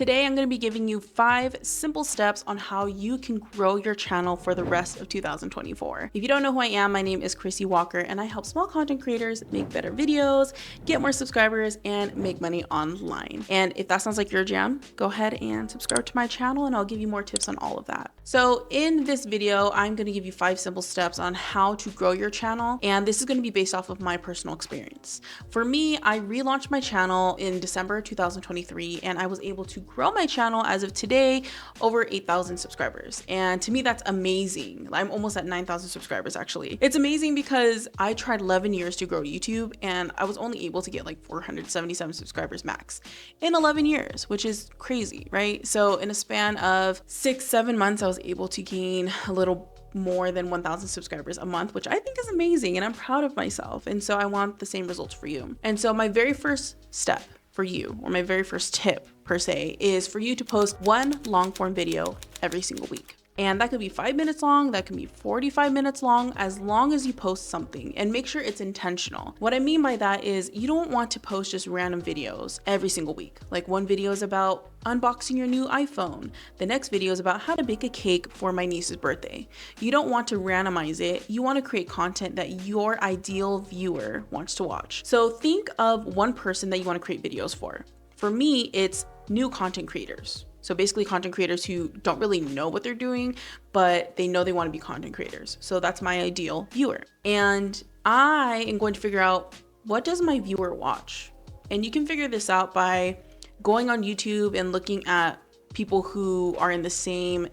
Today, I'm going to be giving you 5 simple steps on how you can grow your channel for the rest of 2024. If you don't know who I am, my name is Chrissy Walker, and I help small content creators make better videos, get more subscribers, and make money online. And if that sounds like your jam, go ahead and subscribe to my channel, and I'll give you more tips on all of that. So in this video, I'm going to give you 5 simple steps on how to grow your channel, and this is going to be based off of my personal experience. For me, I relaunched my channel in December 2023, and I was able to grow my channel as of today over 8,000 subscribers. And to me, that's amazing. I'm almost at 9,000 subscribers actually. It's amazing because I tried 11 years to grow YouTube and I was only able to get like 477 subscribers max in 11 years, which is crazy, right? So in a span of 6-7 months, I was able to gain a little more than 1,000 subscribers a month, which I think is amazing and I'm proud of myself. And so I want the same results for you. And so my very first step for you, or my very first tip per se, is for you to post one long form video every single week. And that could be 5 minutes long, that can be 45 minutes long as you post something, and make sure it's intentional. What I mean by that is you don't want to post just random videos every single week. Like one video is about unboxing your new iPhone. The next video is about how to bake a cake for my niece's birthday. You don't want to randomize it. You want to create content that your ideal viewer wants to watch. So think of one person that you want to create videos for. For me, it's new content creators. So basically content creators who don't really know what they're doing, but they know they want to be content creators. So that's my ideal viewer. And I am going to figure out, what does my viewer watch? And you can figure this out by going on YouTube and looking at people who are in the same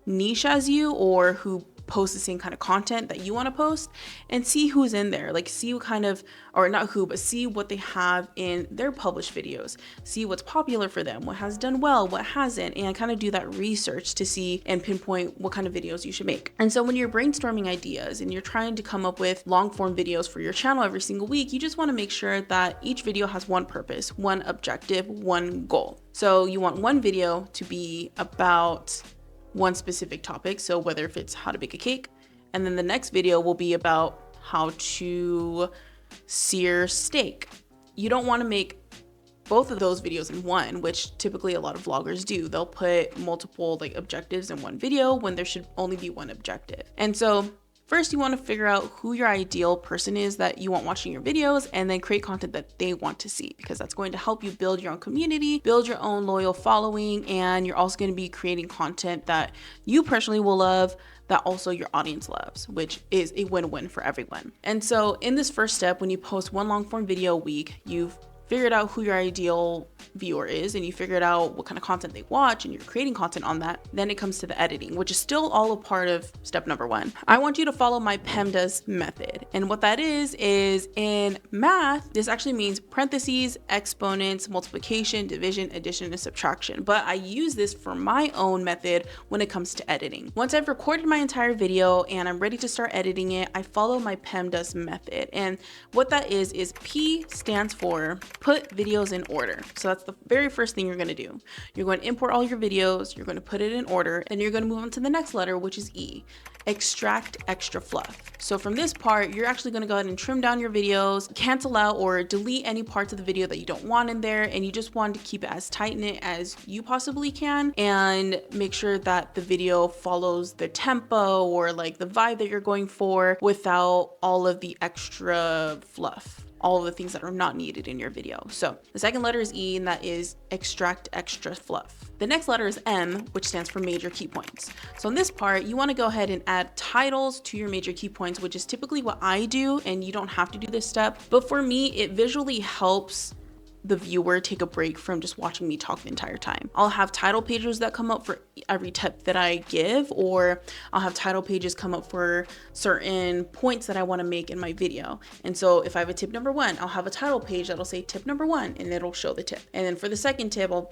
niche as you, or who post the same kind of content that you want to post, and see who's in there. Like see what kind of, or not who, but see what they have in their published videos, see what's popular for them, what has done well, what hasn't, and kind of do that research to see and pinpoint what kind of videos you should make. And so when you're brainstorming ideas and you're trying to come up with long form videos for your channel every single week, you just want to make sure that each video has one purpose, one objective, one goal. So you want one video to be about one specific topic, so whether if it's how to bake a cake, and then the next video will be about how to sear steak. You don't want to make both of those videos in one, which typically a lot of vloggers do. They'll put multiple like objectives in one video when there should only be one objective. And so first you want to figure out who your ideal person is that you want watching your videos, and then create content that they want to see, because that's going to help you build your own community, build your own loyal following, and you're also going to be creating content that you personally will love, that also your audience loves, which is a win-win for everyone. And so in this first step, when you post one long form video a week, you've figured out who your ideal viewer is, and you figured out what kind of content they watch, and you're creating content on that. Then it comes to the editing, which is still all a part of step number 1. I want you to follow my PEMDAS method. And what that is in math, this actually means parentheses, exponents, multiplication, division, addition, and subtraction. But I use this for my own method when it comes to editing. Once I've recorded my entire video and I'm ready to start editing it, I follow my PEMDAS method. And what that is P stands for put videos in order. So that's the very first thing you're going to do. You're going to import all your videos, you're going to put it in order, and you're going to move on to the next letter, which is E. Extract extra fluff. So from this part, you're actually going to go ahead and trim down your videos, cancel out or delete any parts of the video that you don't want in there, and you just want to keep it as tight knit as you possibly can, and make sure that the video follows the tempo or like the vibe that you're going for without all of the extra fluff, all of the things that are not needed in your video. So the second letter is E, and that is extract extra fluff. The next letter is M, which stands for major key points. So in this part, you want to go ahead and add titles to your major key points, which is typically what I do, and you don't have to do this step. But for me, it visually helps the viewer take a break from just watching me talk the entire time. I'll have title pages that come up for every tip that I give, or I'll have title pages come up for certain points that I want to make in my video. And so if I have a tip number 1, I'll have a title page that'll say tip number 1, and it'll show the tip. And then for the second tip, I'll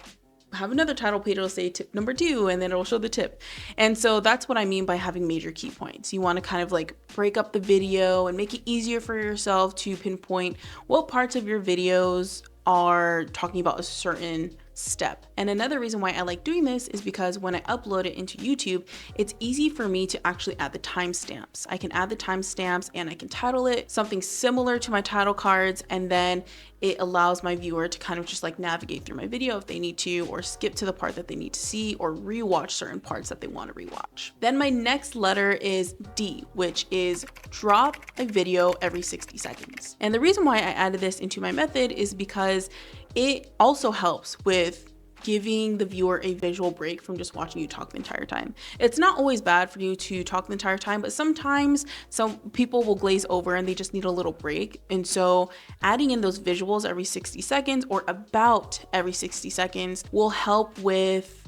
have another title page that'll say tip number 2, and then it'll show the tip. And so that's what I mean by having major key points. You want to kind of like break up the video and make it easier for yourself to pinpoint what parts of your videos are talking about a certain step. And another reason why I like doing this is because when I upload it into YouTube, it's easy for me to actually add the timestamps. I can add the timestamps and I can title it something similar to my title cards, and then it allows my viewer to kind of just like navigate through my video if they need to, or skip to the part that they need to see, or rewatch certain parts that they want to rewatch. Then my next letter is D, which is drop a video every 60 seconds. And the reason why I added this into my method is because it also helps with giving the viewer a visual break from just watching you talk the entire time. It's not always bad for you to talk the entire time, but sometimes some people will glaze over and they just need a little break. And so adding in those visuals every 60 seconds or about every 60 seconds will help with,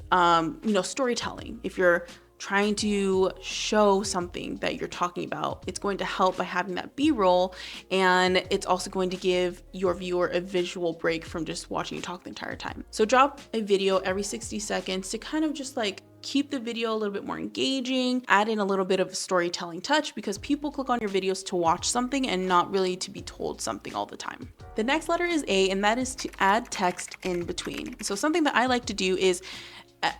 storytelling. If you're trying to show something that you're talking about, it's going to help by having that B-roll, and it's also going to give your viewer a visual break from just watching you talk the entire time. So drop a video every 60 seconds to kind of just like keep the video a little bit more engaging, add in a little bit of a storytelling touch, because people click on your videos to watch something and not really to be told something all the time. The next letter is A, and that is to add text in between. So something that I like to do is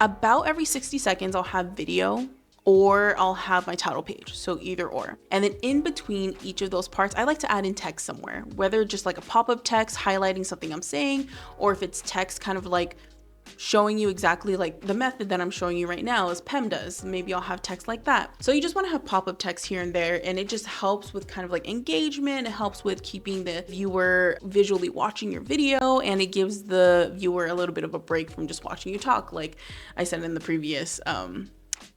about every 60 seconds, I'll have video or I'll have my title page. So either or. And then in between each of those parts, I like to add in text somewhere, whether just like a pop-up text highlighting something I'm saying, or if it's text kind of like showing you exactly like the method that I'm showing you right now as PEMDAS. Maybe I'll have text like that. So you just want to have pop-up text here and there, and it just helps with kind of like engagement. It helps with keeping the viewer visually watching your video, and it gives the viewer a little bit of a break from just watching you talk, like I said in the previous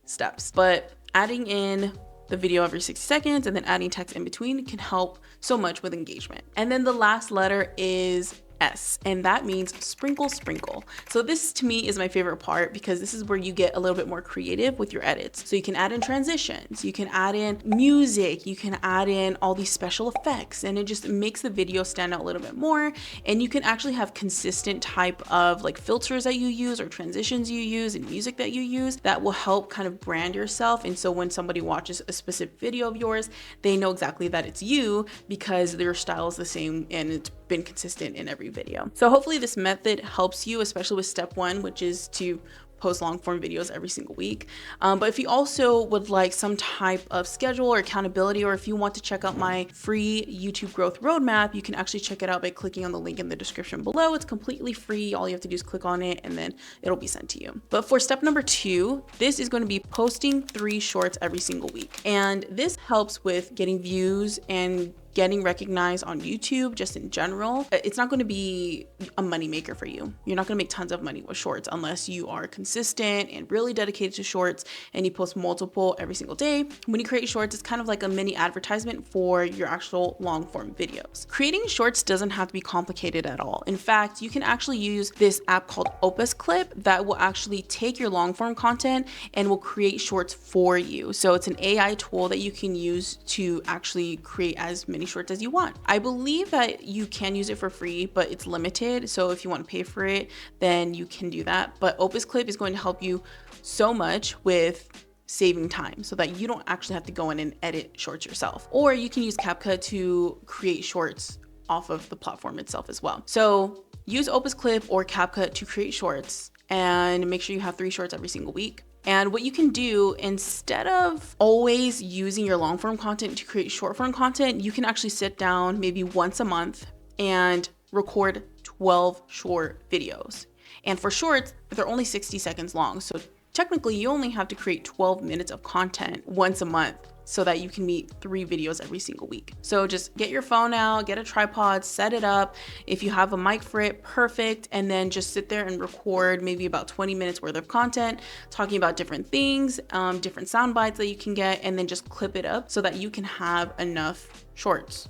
steps. But adding in the video every 60 seconds and then adding text in between can help so much with engagement. And then the last letter is S, and that means sprinkle, sprinkle. So this to me is my favorite part, because this is where you get a little bit more creative with your edits. So you can add in transitions, you can add in music, you can add in all these special effects, and it just makes the video stand out a little bit more. And you can actually have consistent type of like filters that you use or transitions you use and music that you use that will help kind of brand yourself. And so when somebody watches a specific video of yours, they know exactly that it's you, because your style is the same and it's been consistent in every video. So hopefully this method helps you, especially with step 1, which is to post long form videos every single week. But if you also would like some type of schedule or accountability, or if you want to check out my free YouTube growth roadmap, you can actually check it out by clicking on the link in the description below. It's completely free. All you have to do is click on it and then it'll be sent to you. But for step number 2, this is going to be posting 3 shorts every single week. And this helps with getting views and getting recognized on YouTube just in general. It's not going to be a money maker for you. You're not going to make tons of money with shorts unless you are consistent and really dedicated to shorts and you post multiple every single day. When you create shorts, it's kind of like a mini advertisement for your actual long form videos. Creating shorts doesn't have to be complicated at all. In fact, you can actually use this app called Opus Clip that will actually take your long form content and will create shorts for you. So it's an AI tool that you can use to actually create as many shorts as you want. I believe that you can use it for free, but it's limited. So if you want to pay for it, then you can do that. But Opus Clip is going to help you so much with saving time so that you don't actually have to go in and edit shorts yourself. Or you can use CapCut to create shorts off of the platform itself as well. So use Opus Clip or CapCut to create shorts, and make sure you have 3 shorts every single week. And what you can do, instead of always using your long form content to create short form content, you can actually sit down maybe once a month and record 12 short videos. And for shorts, they're only 60 seconds long. So technically you only have to create 12 minutes of content once a month so that you can meet 3 videos every single week. So just get your phone out, get a tripod, set it up. If you have a mic for it, perfect. And then just sit there and record maybe about 20 minutes worth of content, talking about different things, different sound bites that you can get, and then just clip it up so that you can have enough shorts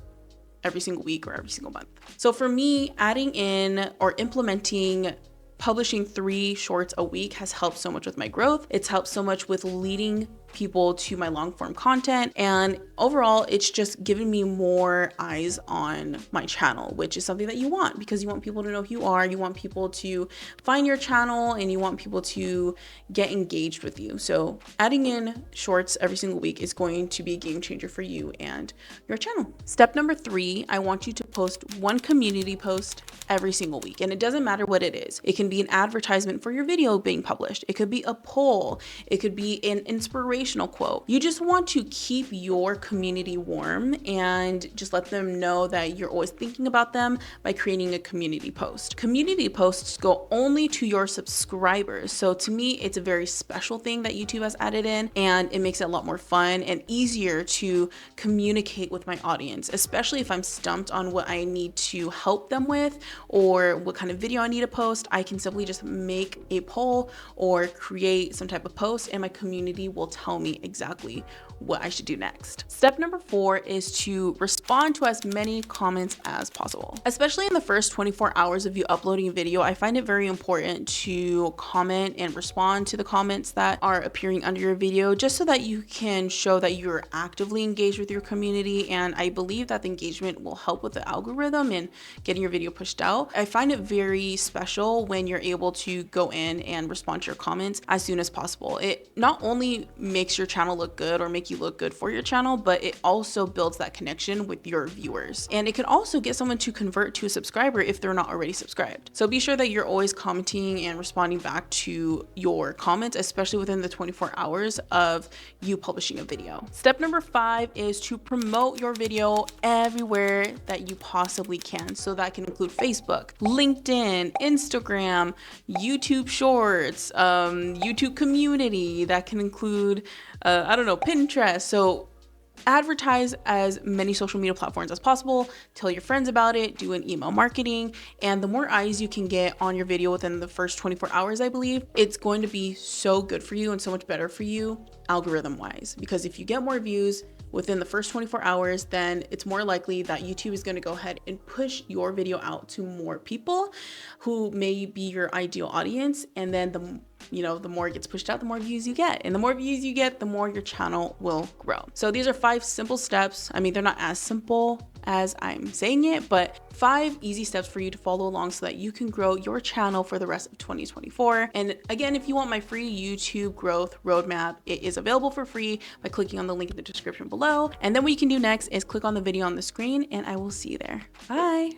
every single week or every single month. So for me, adding in or implementing publishing 3 shorts a week has helped so much with my growth. It's helped so much with leading people to my long form content. And overall, it's just giving me more eyes on my channel, which is something that you want, because you want people to know who you are. You want people to find your channel, and you want people to get engaged with you. So adding in shorts every single week is going to be a game changer for you and your channel. Step number 3, I want you to post one community post every single week. And it doesn't matter what it is. It can be an advertisement for your video being published. It could be a poll. It could be an inspirational quote. You just want to keep your community warm and just let them know that you're always thinking about them by creating a community post. Community posts go only to your subscribers. So to me, it's a very special thing that YouTube has added in, and it makes it a lot more fun and easier to communicate with my audience, especially if I'm stumped on what I need to help them with or what kind of video I need to post. I can simply just make a poll or create some type of post, and my community will tell me exactly what I should do next. Step number 4 is to respond to as many comments as possible. Especially in the first 24 hours of you uploading a video, I find it very important to comment and respond to the comments that are appearing under your video, just so that you can show that you're actively engaged with your community. And I believe that the engagement will help with the algorithm and getting your video pushed out. I find it very special when you're able to go in and respond to your comments as soon as possible. It not only makes your channel look good or make you look good for your channel, but it also builds that connection with your viewers. And it can also get someone to convert to a subscriber if they're not already subscribed. So be sure that you're always commenting and responding back to your comments, especially within the 24 hours of you publishing a video. Step number 5 is to promote your video everywhere that you possibly can. So that can include Facebook, LinkedIn, Instagram, YouTube Shorts, YouTube Community. That can include I don't know, Pinterest. So advertise as many social media platforms as possible, tell your friends about it, do an email marketing, and the more eyes you can get on your video within the first 24 hours, I believe, it's going to be so good for you and so much better for you algorithm wise, because if you get more views within the first 24 hours, then it's more likely that YouTube is going to go ahead and push your video out to more people who may be your ideal audience. And then the more it gets pushed out, the more views you get. And the more views you get, the more your channel will grow. So these are 5 simple steps. I mean, they're not as simple as I'm saying it, but 5 easy steps for you to follow along so that you can grow your channel for the rest of 2024. And again, if you want my free YouTube growth roadmap, it is available for free by clicking on the link in the description below. And then what you can do next is click on the video on the screen, and I will see you there. Bye.